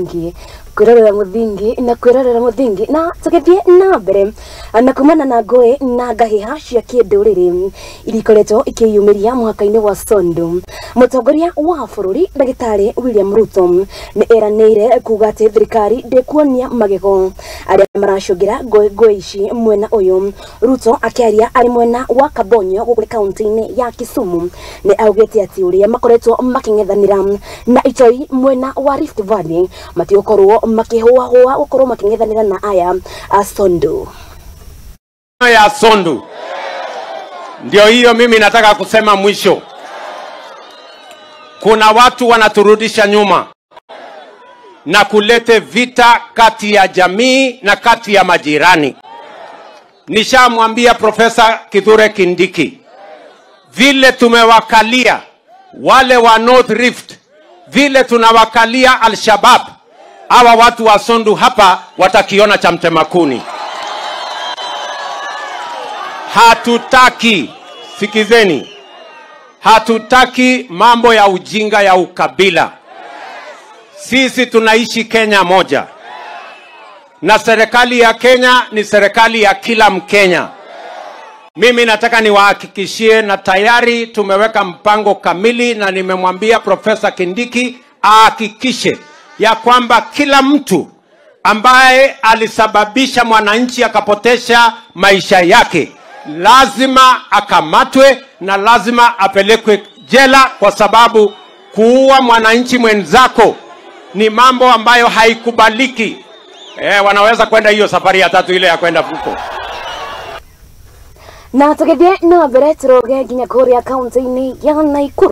muthingi kwirorera muthingi na tukithie na mbere na kumana na ngoe na ngahiha cia kinduriri irikoretwo ikiyumiria mwaka-ini wa Sondu. Mutongoria wa bururi Ndagitari William Ruto ni eranire kuga ati thirikari ndikuonia magego aria maracungira ngoe ici mwena uyu. Ruto akiaria ari mwena wa Kabonyo gukuri kaunti-ini ya Kisumu ni augite ati uria makoretwo making'ethanira na itoi mwena wa Rift Valley matiokorwo makihua gukorwo making'ethanira na aya a Sondu ya Sondu. Ndio hiyo mimi nataka kusema mwisho. Kuna watu wanaturudisha nyuma na kulete vita kati ya jamii na kati ya majirani. Nishamwambia Profesa Kithure Kindiki, vile tumewakalia wale wa North Rift, vile tunawakalia Al-Shabaab, hawa watu wa Sondu hapa watakiona cha mtemakuni. Hatutaki, sikizeni, hatutaki mambo ya ujinga ya ukabila. Sisi tunaishi Kenya moja. Na serikali ya Kenya ni serikali ya kila Mkenya. Mimi nataka niwahakikishie na tayari tumeweka mpango kamili na nimemwambia Profesa Kindiki ahakikishe ya kwamba kila mtu ambaye alisababisha mwananchi akapotesha maisha yake lazima akamatwe na lazima apelekwe jela, kwa sababu kuua mwananchi mwenzako ni mambo ambayo haikubaliki. Wanaweza kwenda hiyo safari ya tatu ile ya kwenda huko. Na tukithie na mbere turoge nginya kuria kaunti-ini ya Nakuru.